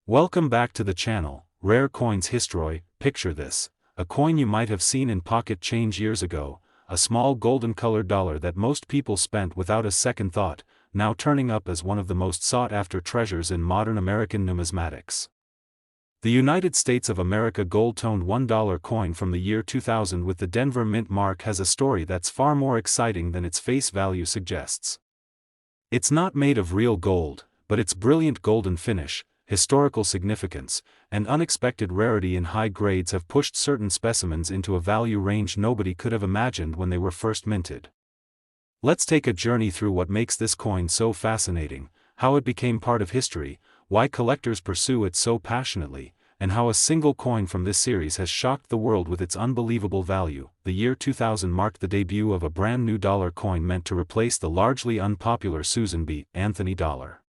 Welcome back to the channel, Rare Coins History. Picture this, a coin you might have seen in pocket change years ago, a small golden-colored dollar that most people spent without a second thought, now turning up as one of the most sought-after treasures in modern American numismatics. The United States of America gold-toned $1 coin from the year 2000 with the Denver Mint mark has a story that's far more exciting than its face value suggests. It's not made of real gold, but its brilliant golden finish, historical significance, and unexpected rarity in high grades have pushed certain specimens into a value range nobody could have imagined when they were first minted. Let's take a journey through what makes this coin so fascinating, how it became part of history, why collectors pursue it so passionately, and how a single coin from this series has shocked the world with its unbelievable value. The year 2000 marked the debut of a brand new dollar coin meant to replace the largely unpopular Susan B. Anthony dollar.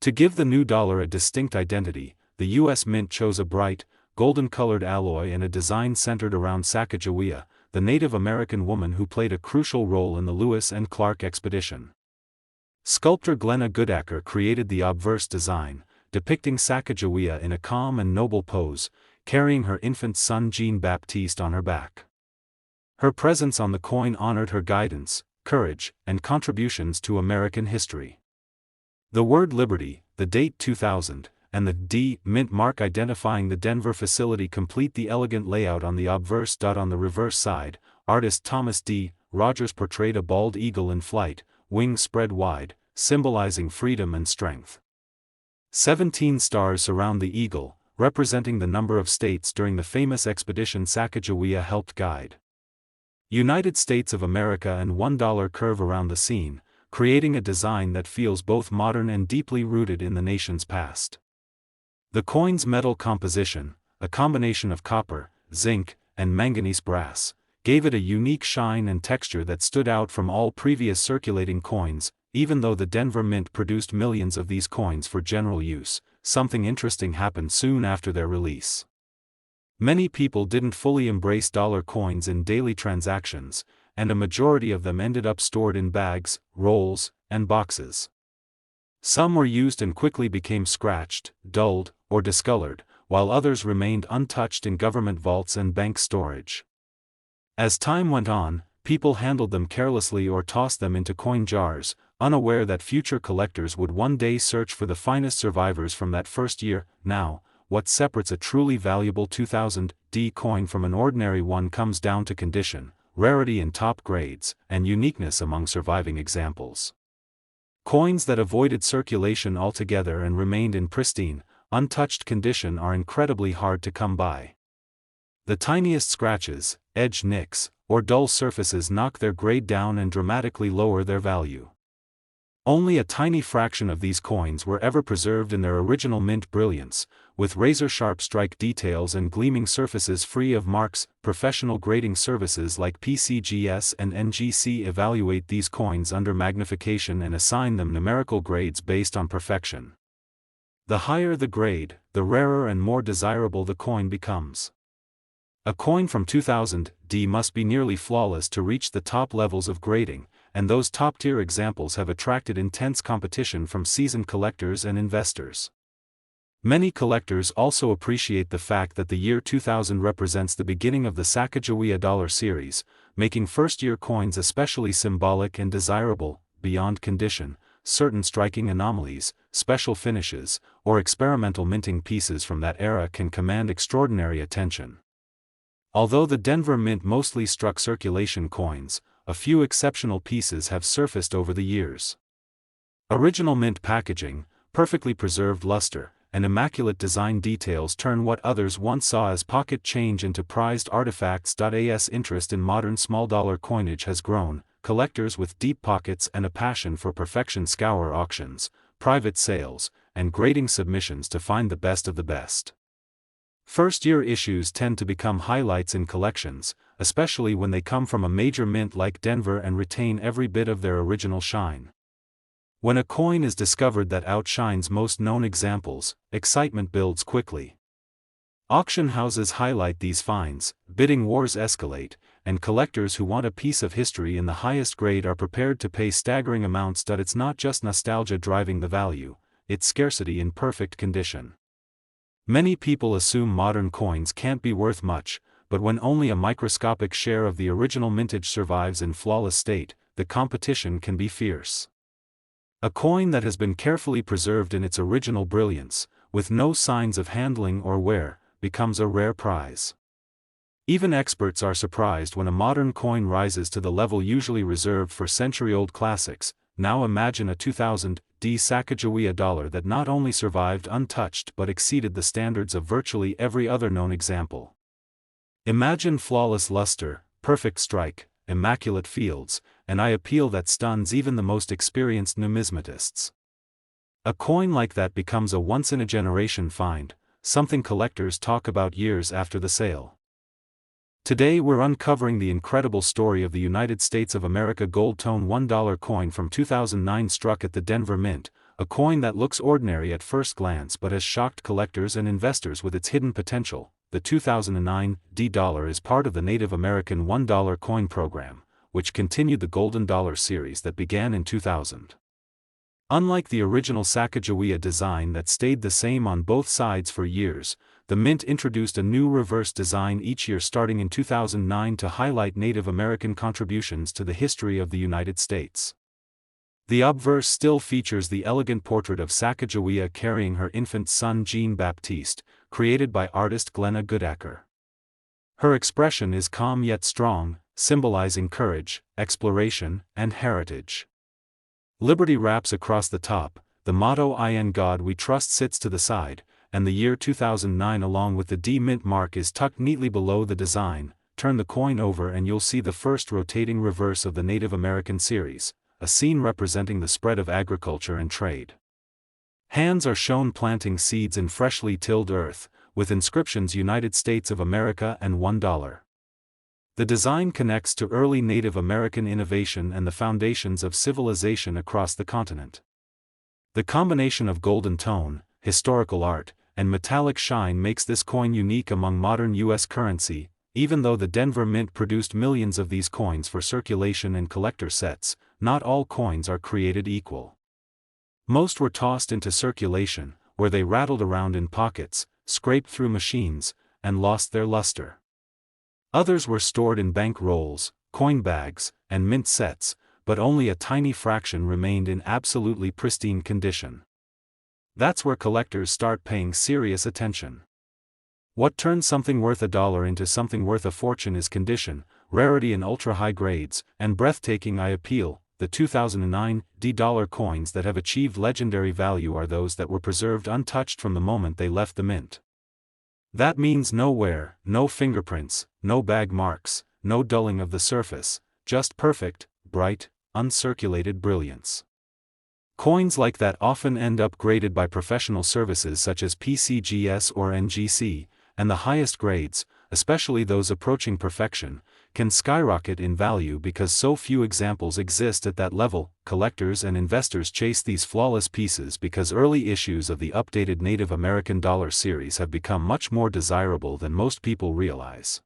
To give the new dollar a distinct identity, the U.S. Mint chose a bright, golden-colored alloy and a design centered around Sacagawea, the Native American woman who played a crucial role in the Lewis and Clark expedition. Sculptor Glenna Goodacker created the obverse design, depicting Sacagawea in a calm and noble pose, carrying her infant son Jean-Baptiste on her back. Her presence on the coin honored her guidance, courage, and contributions to American history. The word Liberty, the date 2000, and the D Mint mark identifying the Denver facility complete the elegant layout on the obverse. On the reverse side, artist Thomas D. Rogers portrayed a bald eagle in flight, wings spread wide, symbolizing freedom and strength. 17 stars surround the eagle, representing the number of states during the famous expedition Sacagawea helped guide. United States of America and $1 curve around the scene, creating a design that feels both modern and deeply rooted in the nation's past. The coin's metal composition, a combination of copper, zinc, and manganese brass, gave it a unique shine and texture that stood out from all previous circulating coins. Even though the Denver Mint produced millions of these coins for general use, something interesting happened soon after their release. Many people didn't fully embrace dollar coins in daily transactions, and a majority of them ended up stored in bags, rolls, and boxes. Some were used and quickly became scratched, dulled, or discolored, while others remained untouched in government vaults and bank storage. As time went on, people handled them carelessly or tossed them into coin jars, unaware that future collectors would one day search for the finest survivors from that first year. Now, what separates a truly valuable 2000 D coin from an ordinary one comes down to condition, rarity in top grades, and uniqueness among surviving examples. Coins that avoided circulation altogether and remained in pristine, untouched condition are incredibly hard to come by. The tiniest scratches, edge nicks, or dull surfaces knock their grade down and dramatically lower their value. Only a tiny fraction of these coins were ever preserved in their original mint brilliance, with razor-sharp strike details and gleaming surfaces free of marks. Professional grading services like PCGS and NGC evaluate these coins under magnification and assign them numerical grades based on perfection. The higher the grade, the rarer and more desirable the coin becomes. A coin from 2000 D must be nearly flawless to reach the top levels of grading, and those top-tier examples have attracted intense competition from seasoned collectors and investors. Many collectors also appreciate the fact that the year 2000 represents the beginning of the Sacagawea dollar series, making first-year coins especially symbolic and desirable. Beyond condition, certain striking anomalies, special finishes, or experimental minting pieces from that era can command extraordinary attention. Although the Denver Mint mostly struck circulation coins, a few exceptional pieces have surfaced over the years. Original mint packaging, perfectly preserved luster, and immaculate design details turn what others once saw as pocket change into prized artifacts. As interest in modern small dollar coinage has grown, collectors with deep pockets and a passion for perfection scour auctions, private sales, and grading submissions to find the best of the best. First-year issues tend to become highlights in collections, especially when they come from a major mint like Denver and retain every bit of their original shine. When a coin is discovered that outshines most known examples, excitement builds quickly. Auction houses highlight these finds, bidding wars escalate, and collectors who want a piece of history in the highest grade are prepared to pay staggering amounts. It's not just nostalgia driving the value, it's scarcity in perfect condition. Many people assume modern coins can't be worth much, but when only a microscopic share of the original mintage survives in flawless state, the competition can be fierce. A coin that has been carefully preserved in its original brilliance, with no signs of handling or wear, becomes a rare prize. Even experts are surprised when a modern coin rises to the level usually reserved for century-old classics. Now imagine a 2000 Sacagawea dollar that not only survived untouched but exceeded the standards of virtually every other known example. Imagine flawless luster, perfect strike, immaculate fields, an eye appeal that stuns even the most experienced numismatists. A coin like that becomes a once-in-a-generation find, something collectors talk about years after the sale. Today we're uncovering the incredible story of the United States of America gold tone $1 coin from 2009 struck at the Denver Mint, a coin that looks ordinary at first glance but has shocked collectors and investors with its hidden potential. The 2009 dollar is part of the Native American $1 coin program, which continued the Golden Dollar series that began in 2000. Unlike the original Sacagawea design that stayed the same on both sides for years, the Mint introduced a new reverse design each year starting in 2009 to highlight Native American contributions to the history of the United States. The obverse still features the elegant portrait of Sacagawea carrying her infant son Jean-Baptiste, created by artist Glenna Goodacker. Her expression is calm yet strong, symbolizing courage, exploration, and heritage. Liberty wraps across the top, the motto "In God We Trust" sits to the side, and the year 2009 along with the D Mint mark is tucked neatly below the design. Turn the coin over and you'll see the first rotating reverse of the Native American series, a scene representing the spread of agriculture and trade. Hands are shown planting seeds in freshly tilled earth, with inscriptions United States of America and $1. The design connects to early Native American innovation and the foundations of civilization across the continent. The combination of golden tone, historical art, and metallic shine makes this coin unique among modern U.S. currency. Even though the Denver Mint produced millions of these coins for circulation and collector sets, not all coins are created equal. Most were tossed into circulation, where they rattled around in pockets, scraped through machines, and lost their luster. Others were stored in bank rolls, coin bags, and mint sets, but only a tiny fraction remained in absolutely pristine condition. That's where collectors start paying serious attention. What turns something worth $1 into something worth a fortune is condition, rarity in ultra-high grades, and breathtaking eye appeal. The 2009 dollar coins that have achieved legendary value are those that were preserved untouched from the moment they left the mint. That means no wear, no fingerprints, no bag marks, no dulling of the surface, just perfect, bright, uncirculated brilliance. Coins like that often end up graded by professional services such as PCGS or NGC, and the highest grades, especially those approaching perfection, can skyrocket in value because so few examples exist at that level. Collectors and investors chase these flawless pieces because early issues of the updated Native American dollar series have become much more desirable than most people realize.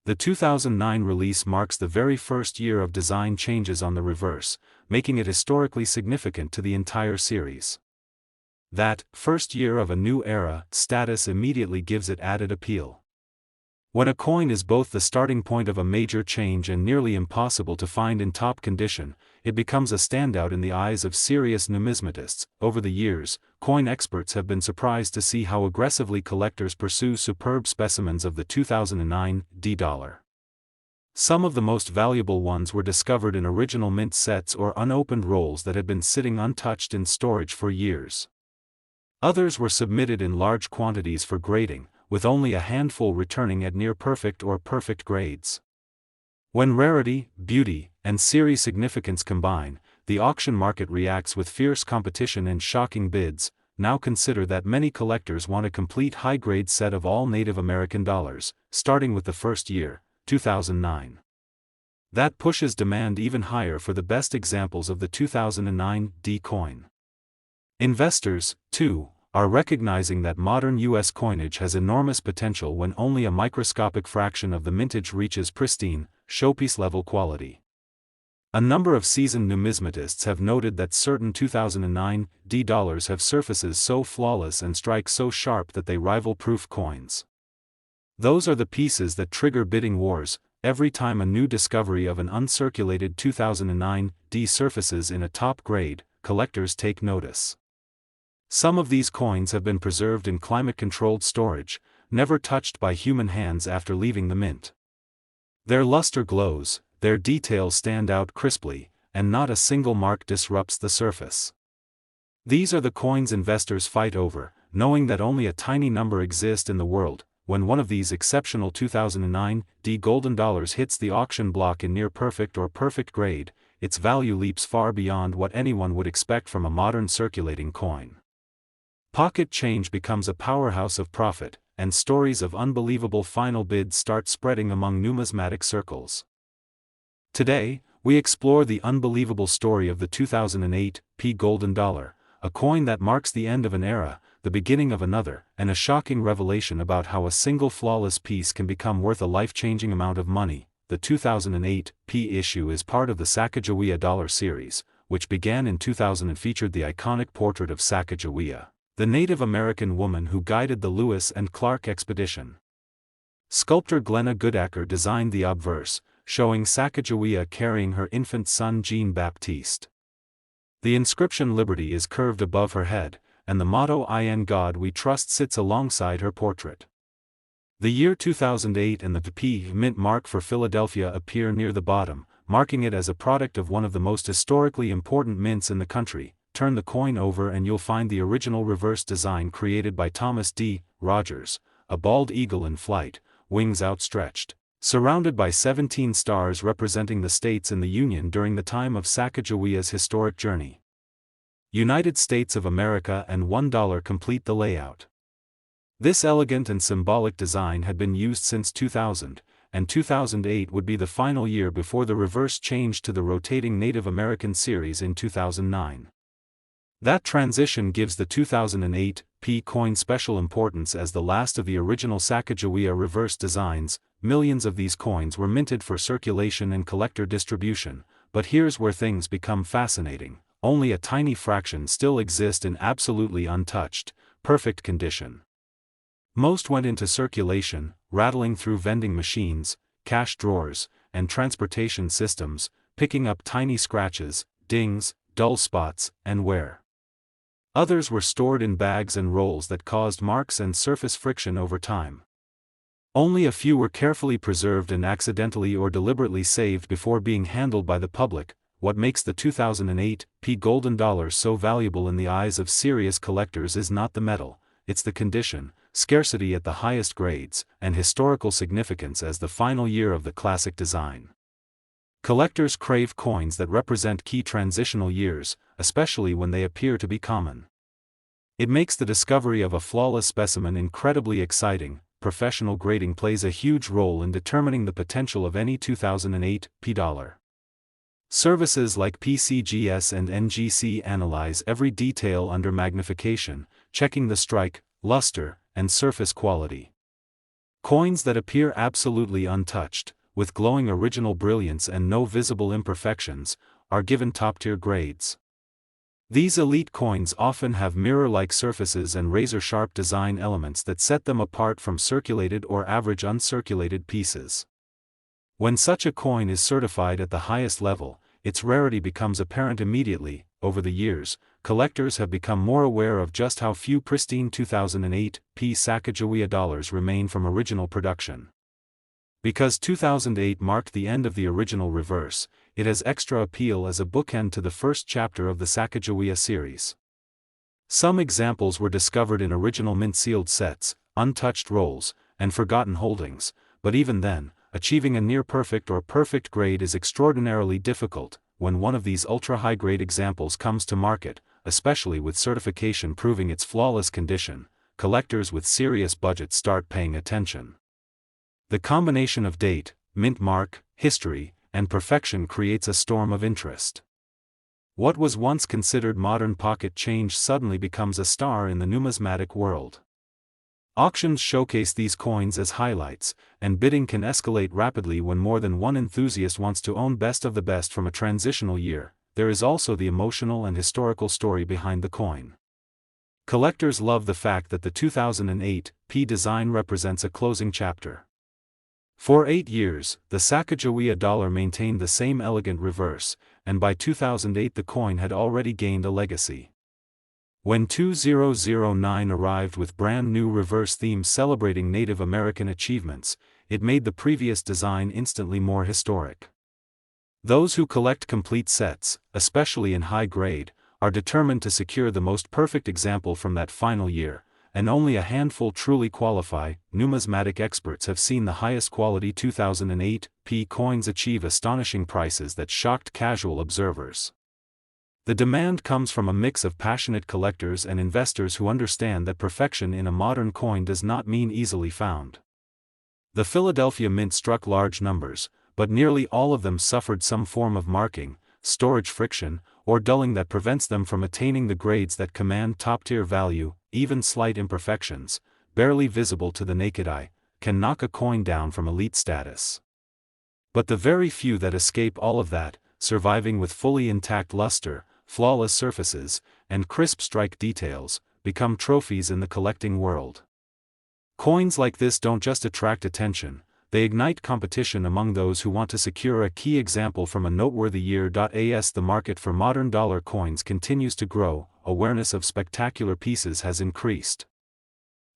The 2009 release marks the very first year of design changes on the reverse, making it historically significant to the entire series. That first year of a new era status immediately gives it added appeal. When a coin is both the starting point of a major change and nearly impossible to find in top condition, it becomes a standout in the eyes of serious numismatists. Over the years, coin experts have been surprised to see how aggressively collectors pursue superb specimens of the 2009 dollar. Some of the most valuable ones were discovered in original mint sets or unopened rolls that had been sitting untouched in storage for years. Others were submitted in large quantities for grading, with only a handful returning at near-perfect or perfect grades. When rarity, beauty, and series significance combine, the auction market reacts with fierce competition and shocking bids. Now consider that many collectors want a complete high-grade set of all Native American dollars, starting with the first year, 2009. That pushes demand even higher for the best examples of the 2009 coin. Investors, too, are recognizing that modern U.S. coinage has enormous potential when only a microscopic fraction of the mintage reaches pristine, showpiece-level quality. A number of seasoned numismatists have noted that certain 2009 D dollars have surfaces so flawless and strike so sharp that they rival proof coins. Those are the pieces that trigger bidding wars. Every time a new discovery of an uncirculated 2009 D surfaces in a top grade, collectors take notice. Some of these coins have been preserved in climate-controlled storage, never touched by human hands after leaving the mint. Their luster glows, their details stand out crisply, and not a single mark disrupts the surface. These are the coins investors fight over, knowing that only a tiny number exist in the world. When one of these exceptional 2009 D golden dollars hits the auction block in near perfect or perfect grade, its value leaps far beyond what anyone would expect from a modern circulating coin. Pocket change becomes a powerhouse of profit, and stories of unbelievable final bids start spreading among numismatic circles. Today, we explore the unbelievable story of the 2008 P golden dollar, a coin that marks the end of an era, the beginning of another, and a shocking revelation about how a single flawless piece can become worth a life-changing amount of money. The 2008 P issue is part of the Sacagawea dollar series, which began in 2000 and featured the iconic portrait of Sacagawea, the Native American woman who guided the Lewis and Clark expedition. Sculptor Glenna Goodacre designed the obverse, showing Sacagawea carrying her infant son Jean-Baptiste. The inscription Liberty is curved above her head, and the motto In God We Trust sits alongside her portrait. The year 2008 and the P mint mark for Philadelphia appear near the bottom, marking it as a product of one of the most historically important mints in the country. Turn the coin over and you'll find the original reverse design created by Thomas D. Rogers, a bald eagle in flight, wings outstretched, surrounded by 17 stars representing the states in the Union during the time of Sacagawea's historic journey. United States of America and $1 complete the layout. This elegant and symbolic design had been used since 2000, and 2008 would be the final year before the reverse changed to the rotating Native American series in 2009. That transition gives the 2008 P coin special importance as the last of the original Sacagawea reverse designs. Millions of these coins were minted for circulation and collector distribution, but here's where things become fascinating. Only a tiny fraction still exist in absolutely untouched, perfect condition. Most went into circulation, rattling through vending machines, cash drawers, and transportation systems, picking up tiny scratches, dings, dull spots, and wear. Others were stored in bags and rolls that caused marks and surface friction over time. Only a few were carefully preserved and accidentally or deliberately saved before being handled by the public. What makes the 2008 P golden dollar so valuable in the eyes of serious collectors is not the metal, it's the condition, scarcity at the highest grades, and historical significance as the final year of the classic design. Collectors crave coins that represent key transitional years, especially when they appear to be common. It makes the discovery of a flawless specimen incredibly exciting. Professional grading plays a huge role in determining the potential of any 2008 P dollar. Services like PCGS and NGC analyze every detail under magnification, checking the strike, luster, and surface quality. Coins that appear absolutely untouched, with glowing original brilliance and no visible imperfections, are given top-tier grades. These elite coins often have mirror-like surfaces and razor-sharp design elements that set them apart from circulated or average uncirculated pieces. When such a coin is certified at the highest level, its rarity becomes apparent immediately. Over the years, collectors have become more aware of just how few pristine 2008 P Sacagawea dollars remain from original production. Because 2008 marked the end of the original reverse, it has extra appeal as a bookend to the first chapter of the Sacagawea series. Some examples were discovered in original mint-sealed sets, untouched rolls, and forgotten holdings, but even then, achieving a near-perfect or perfect grade is extraordinarily difficult. When one of these ultra-high-grade examples comes to market, especially with certification proving its flawless condition, collectors with serious budgets start paying attention. The combination of date, mint mark, history, and perfection creates a storm of interest. What was once considered modern pocket change suddenly becomes a star in the numismatic world. Auctions showcase these coins as highlights, and bidding can escalate rapidly when more than one enthusiast wants to own best of the best from a transitional year. There is also the emotional and historical story behind the coin. Collectors love the fact that the 2008 P design represents a closing chapter. For 8 years, the Sacagawea dollar maintained the same elegant reverse, and by 2008 the coin had already gained a legacy. When 2009 arrived with brand new reverse themes celebrating Native American achievements, it made the previous design instantly more historic. Those who collect complete sets, especially in high grade, are determined to secure the most perfect example from that final year, and only a handful truly qualify. Numismatic experts have seen the highest quality 2008 P coins achieve astonishing prices that shocked casual observers. The demand comes from a mix of passionate collectors and investors who understand that perfection in a modern coin does not mean easily found. The Philadelphia Mint struck large numbers, but nearly all of them suffered some form of marking, storage friction, or dulling that prevents them from attaining the grades that command top-tier value. Even slight imperfections, barely visible to the naked eye, can knock a coin down from elite status. But the very few that escape all of that, surviving with fully intact luster, flawless surfaces, and crisp strike details, become trophies in the collecting world. Coins like this don't just attract attention, they ignite competition among those who want to secure a key example from a noteworthy year. As the market for modern dollar coins continues to grow, awareness of spectacular pieces has increased.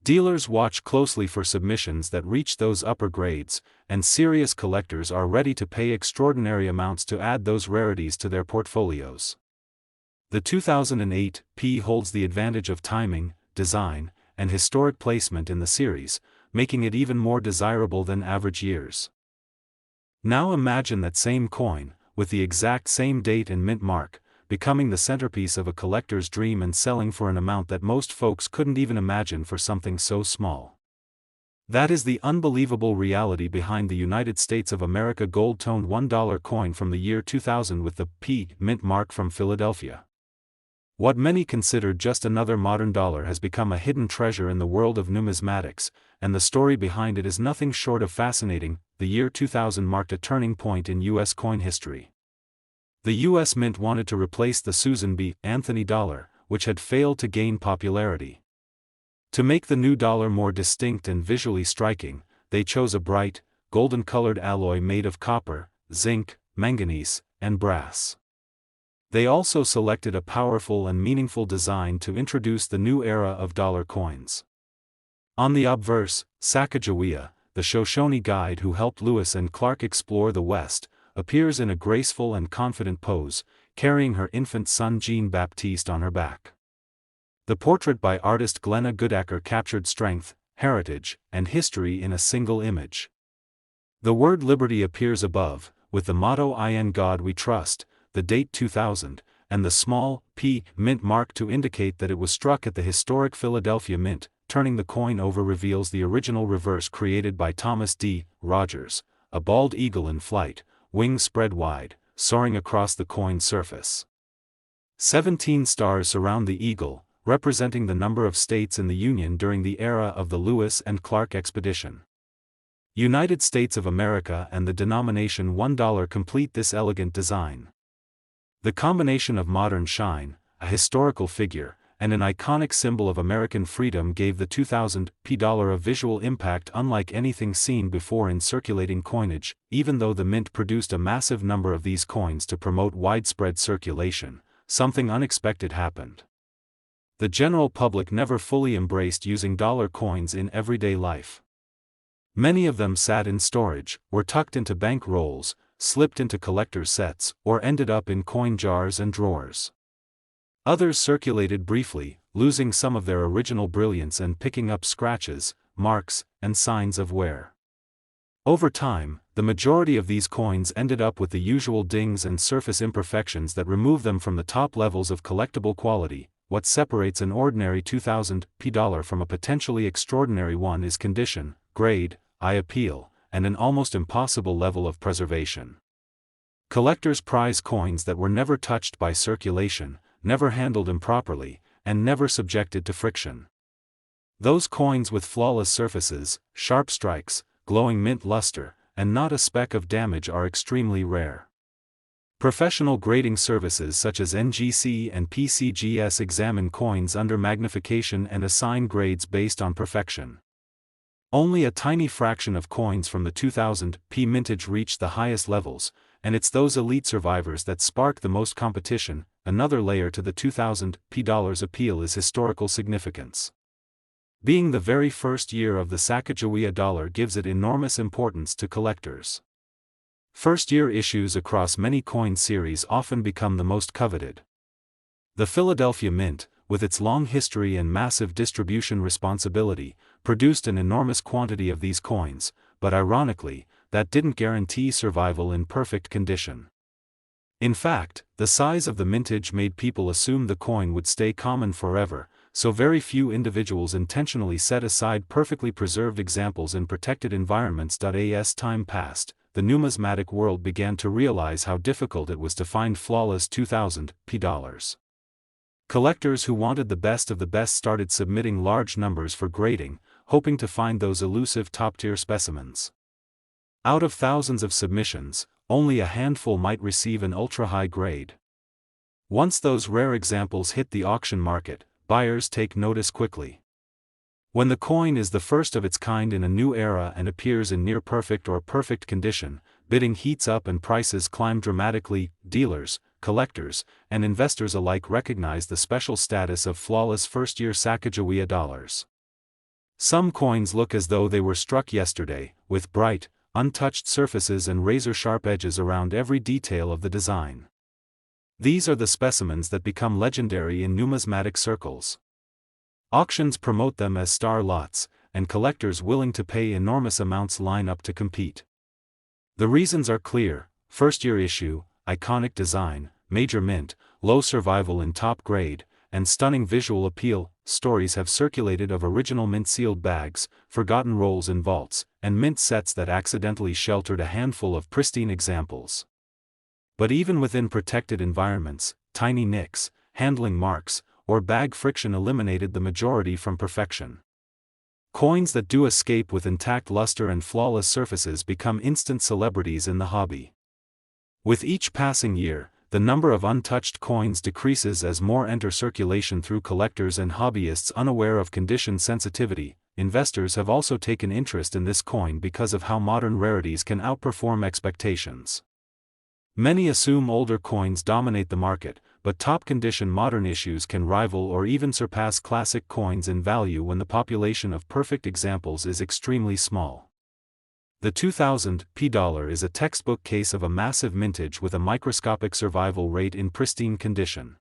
Dealers watch closely for submissions that reach those upper grades, and serious collectors are ready to pay extraordinary amounts to add those rarities to their portfolios. The 2008 P holds the advantage of timing, design, and historic placement in the series, making it even more desirable than average years. Now imagine that same coin, with the exact same date and mint mark, becoming the centerpiece of a collector's dream and selling for an amount that most folks couldn't even imagine for something so small. That is the unbelievable reality behind the United States of America gold-toned $1 coin from the year 2000 with the P mint mark from Philadelphia. What many considered just another modern dollar has become a hidden treasure in the world of numismatics, and the story behind it is nothing short of fascinating. The year 2000 marked a turning point in U.S. coin history. The U.S. Mint wanted to replace the Susan B. Anthony dollar, which had failed to gain popularity. To make the new dollar more distinct and visually striking, they chose a bright, golden-colored alloy made of copper, zinc, manganese, and brass. They also selected a powerful and meaningful design to introduce the new era of dollar coins. On the obverse, Sacagawea, the Shoshone guide who helped Lewis and Clark explore the West, appears in a graceful and confident pose, carrying her infant son Jean-Baptiste on her back. The portrait by artist Glenna Goodacker captured strength, heritage, and history in a single image. The word liberty appears above, with the motto "In God We Trust," the date 2000, and the small P mint mark to indicate that it was struck at the historic Philadelphia Mint. Turning the coin over reveals the original reverse created by Thomas D. Rogers, a bald eagle in flight, wings spread wide, soaring across the coin's surface. 17 stars surround the eagle, representing the number of states in the Union during the era of the Lewis and Clark expedition. United States of America and the denomination $1 complete this elegant design. The combination of modern shine, a historical figure, and an iconic symbol of American freedom gave the 2000 P dollar a visual impact unlike anything seen before in circulating coinage. Even though the mint produced a massive number of these coins to promote widespread circulation, something unexpected happened. The general public never fully embraced using dollar coins in everyday life. Many of them sat in storage, were tucked into bank rolls, slipped into collector's sets, or ended up in coin jars and drawers. Others circulated briefly, losing some of their original brilliance and picking up scratches, marks, and signs of wear. Over time, the majority of these coins ended up with the usual dings and surface imperfections that remove them from the top levels of collectible quality. What separates an ordinary 2000 P dollar from a potentially extraordinary one is condition, grade, eye appeal, and an almost impossible level of preservation. Collectors prize coins that were never touched by circulation, never handled improperly, and never subjected to friction. Those coins with flawless surfaces, sharp strikes, glowing mint luster, and not a speck of damage are extremely rare. Professional grading services such as NGC and PCGS examine coins under magnification and assign grades based on perfection. Only a tiny fraction of coins from the 2000 P mintage reach the highest levels, and it's those elite survivors that spark the most competition. Another layer to the 2000 P dollars appeal is historical significance. Being the very first year of the Sacagawea dollar gives it enormous importance to collectors. First-year issues across many coin series often become the most coveted. The Philadelphia Mint, with its long history and massive distribution responsibility, produced an enormous quantity of these coins, but ironically, that didn't guarantee survival in perfect condition. In fact, the size of the mintage made people assume the coin would stay common forever, so very few individuals intentionally set aside perfectly preserved examples in protected environments. As time passed, the numismatic world began to realize how difficult it was to find flawless 2000 P dollars. Collectors who wanted the best of the best started submitting large numbers for grading, hoping to find those elusive top-tier specimens. Out of thousands of submissions, only a handful might receive an ultra-high grade. Once those rare examples hit the auction market, buyers take notice quickly. When the coin is the first of its kind in a new era and appears in near-perfect or perfect condition, bidding heats up and prices climb dramatically. Dealers, collectors, and investors alike recognize the special status of flawless first-year Sacagawea dollars. Some coins look as though they were struck yesterday, with bright, untouched surfaces and razor-sharp edges around every detail of the design. These are the specimens that become legendary in numismatic circles. Auctions promote them as star lots, and collectors willing to pay enormous amounts line up to compete. The reasons are clear: first-year issue, iconic design, major mint, low survival in top grade, and stunning visual appeal. Stories have circulated of original mint-sealed bags, forgotten rolls in vaults, and mint sets that accidentally sheltered a handful of pristine examples. But even within protected environments, tiny nicks, handling marks, or bag friction eliminated the majority from perfection. Coins that do escape with intact luster and flawless surfaces become instant celebrities in the hobby. With each passing year, the number of untouched coins decreases as more enter circulation through collectors and hobbyists unaware of condition sensitivity. Investors have also taken interest in this coin because of how modern rarities can outperform expectations. Many assume older coins dominate the market, but top-condition modern issues can rival or even surpass classic coins in value when the population of perfect examples is extremely small. The 2000 P dollar is a textbook case of a massive mintage with a microscopic survival rate in pristine condition.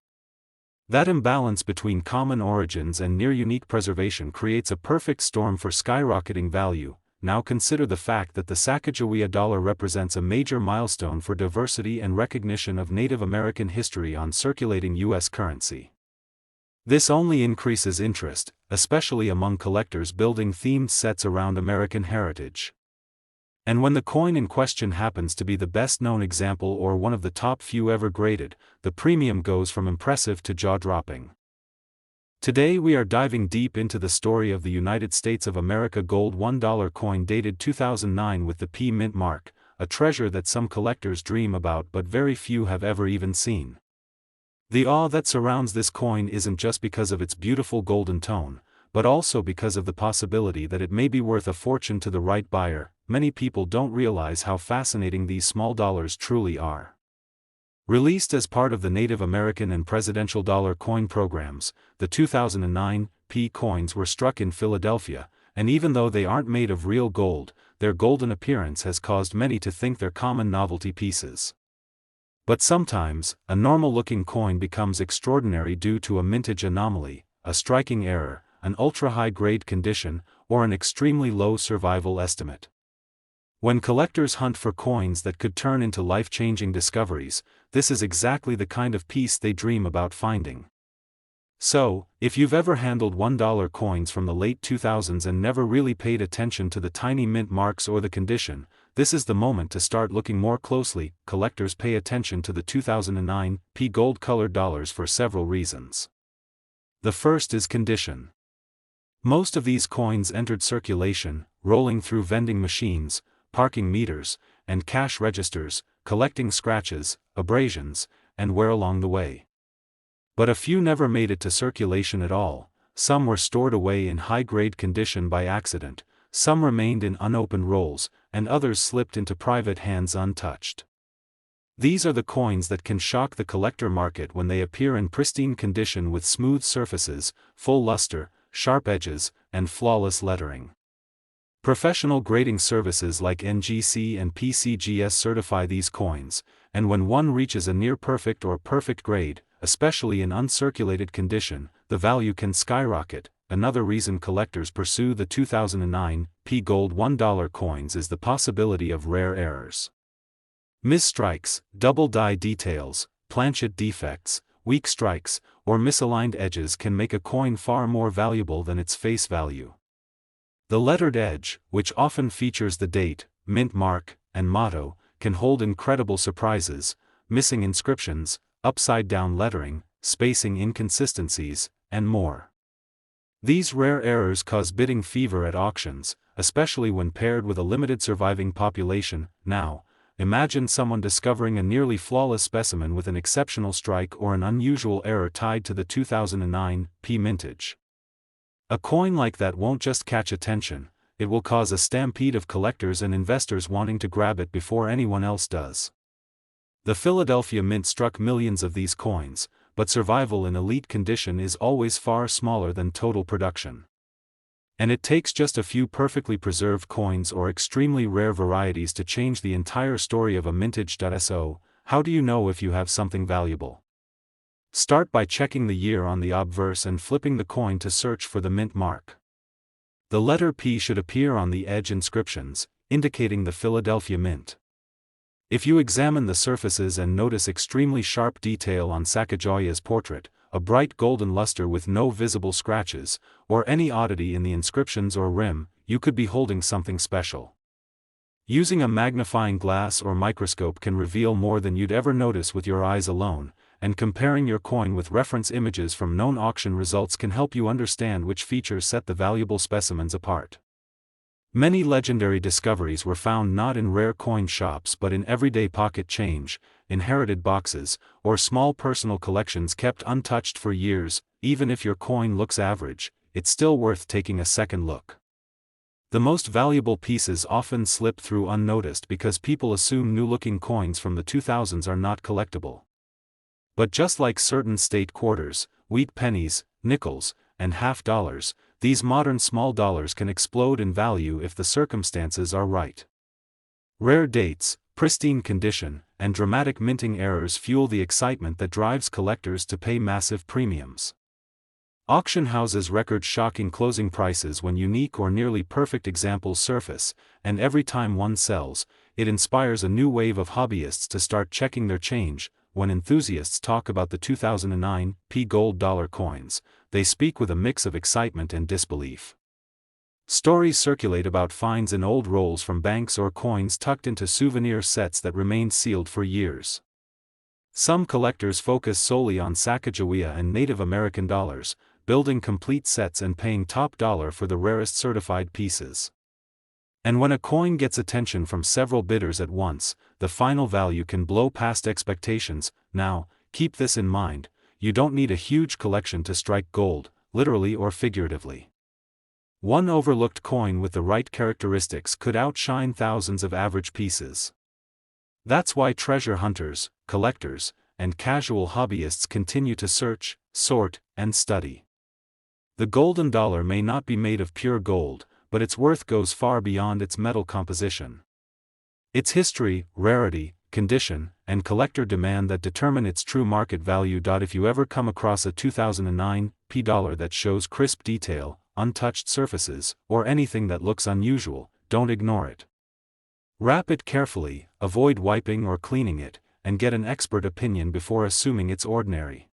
That imbalance between common origins and near-unique preservation creates a perfect storm for skyrocketing value. Now consider the fact that the Sacagawea dollar represents a major milestone for diversity and recognition of Native American history on circulating U.S. currency. This only increases interest, especially among collectors building themed sets around American heritage. And when the coin in question happens to be the best-known example or one of the top few ever graded, the premium goes from impressive to jaw-dropping. Today we are diving deep into the story of the United States of America gold $1 coin dated 2009 with the P mint mark, a treasure that some collectors dream about but very few have ever even seen. The awe that surrounds this coin isn't just because of its beautiful golden tone, but also because of the possibility that it may be worth a fortune to the right buyer. Many people don't realize how fascinating these small dollars truly are. Released as part of the Native American and Presidential Dollar Coin programs, the 2009 P coins were struck in Philadelphia, and even though they aren't made of real gold, their golden appearance has caused many to think they're common novelty pieces. But sometimes, a normal-looking coin becomes extraordinary due to a mintage anomaly, a striking error, an ultra-high grade condition, or an extremely low survival estimate. When collectors hunt for coins that could turn into life-changing discoveries, this is exactly the kind of piece they dream about finding. So, if you've ever handled $1 coins from the late 2000s and never really paid attention to the tiny mint marks or the condition, this is the moment to start looking more closely. Collectors pay attention to the 2009 P gold-colored dollars for several reasons. The first is condition. Most of these coins entered circulation, rolling through vending machines, parking meters, and cash registers, collecting scratches, abrasions, and wear along the way. But a few never made it to circulation at all. Some were stored away in high-grade condition by accident, some remained in unopened rolls, and others slipped into private hands untouched. These are the coins that can shock the collector market when they appear in pristine condition with smooth surfaces, full luster, sharp edges, and flawless lettering. Professional grading services like NGC and PCGS certify these coins, and when one reaches a near-perfect or perfect grade, especially in uncirculated condition, the value can skyrocket. Another reason collectors pursue the 2009 P Gold $1 coins is the possibility of rare errors. Misstrikes, double die details, planchet defects, weak strikes, or misaligned edges can make a coin far more valuable than its face value. The lettered edge, which often features the date, mint mark, and motto, can hold incredible surprises: missing inscriptions, upside-down lettering, spacing inconsistencies, and more. These rare errors cause bidding fever at auctions, especially when paired with a limited surviving population. Now, imagine someone discovering a nearly flawless specimen with an exceptional strike or an unusual error tied to the 2009 P mintage. A coin like that won't just catch attention, it will cause a stampede of collectors and investors wanting to grab it before anyone else does. The Philadelphia Mint struck millions of these coins, but survival in elite condition is always far smaller than total production. And it takes just a few perfectly preserved coins or extremely rare varieties to change the entire story of a mintage. So, how do you know if you have something valuable? Start by checking the year on the obverse and flipping the coin to search for the mint mark. The letter P should appear on the edge inscriptions, indicating the Philadelphia Mint. If you examine the surfaces and notice extremely sharp detail on Sacagawea's portrait, a bright golden luster with no visible scratches, or any oddity in the inscriptions or rim, you could be holding something special. Using a magnifying glass or microscope can reveal more than you'd ever notice with your eyes alone, and comparing your coin with reference images from known auction results can help you understand which features set the valuable specimens apart. Many legendary discoveries were found not in rare coin shops but in everyday pocket change, inherited boxes, or small personal collections kept untouched for years. Even if your coin looks average, it's still worth taking a second look. The most valuable pieces often slip through unnoticed because people assume new-looking coins from the 2000s are not collectible. But just like certain state quarters, wheat pennies, nickels, and half dollars, these modern small dollars can explode in value if the circumstances are right. Rare dates, pristine condition, and dramatic minting errors fuel the excitement that drives collectors to pay massive premiums. Auction houses record shocking closing prices when unique or nearly perfect examples surface, and every time one sells, it inspires a new wave of hobbyists to start checking their change. When enthusiasts talk about the 2009 P Gold dollar coins, they speak with a mix of excitement and disbelief. Stories circulate about finds in old rolls from banks or coins tucked into souvenir sets that remained sealed for years. Some collectors focus solely on Sacagawea and Native American dollars, building complete sets and paying top dollar for the rarest certified pieces. And when a coin gets attention from several bidders at once, the final value can blow past expectations. Now, keep this in mind, you don't need a huge collection to strike gold, literally or figuratively. One overlooked coin with the right characteristics could outshine thousands of average pieces. That's why treasure hunters, collectors, and casual hobbyists continue to search, sort, and study. The golden dollar may not be made of pure gold, but its worth goes far beyond its metal composition. It's history, rarity, condition, and collector demand that determine its true market value. If you ever come across a 2009 P dollar that shows crisp detail, untouched surfaces, or anything that looks unusual, don't ignore it. Wrap it carefully, avoid wiping or cleaning it, and get an expert opinion before assuming it's ordinary.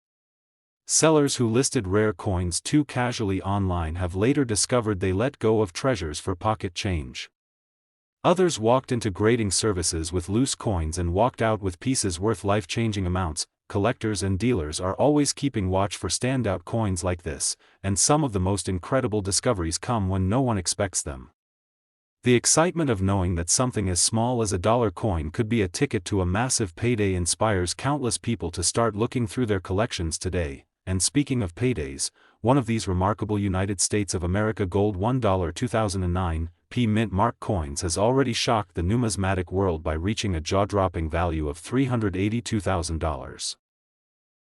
Sellers who listed rare coins too casually online have later discovered they let go of treasures for pocket change. Others walked into grading services with loose coins and walked out with pieces worth life-changing amounts. collectors and dealers are always keeping watch for standout coins like this, and some of the most incredible discoveries come when no one expects them. The excitement of knowing that something as small as a dollar coin could be a ticket to a massive payday inspires countless people to start looking through their collections today. And speaking of paydays, one of these remarkable United States of America gold $1 2009 mint mark coins has already shocked the numismatic world by reaching a jaw-dropping value of $382,000.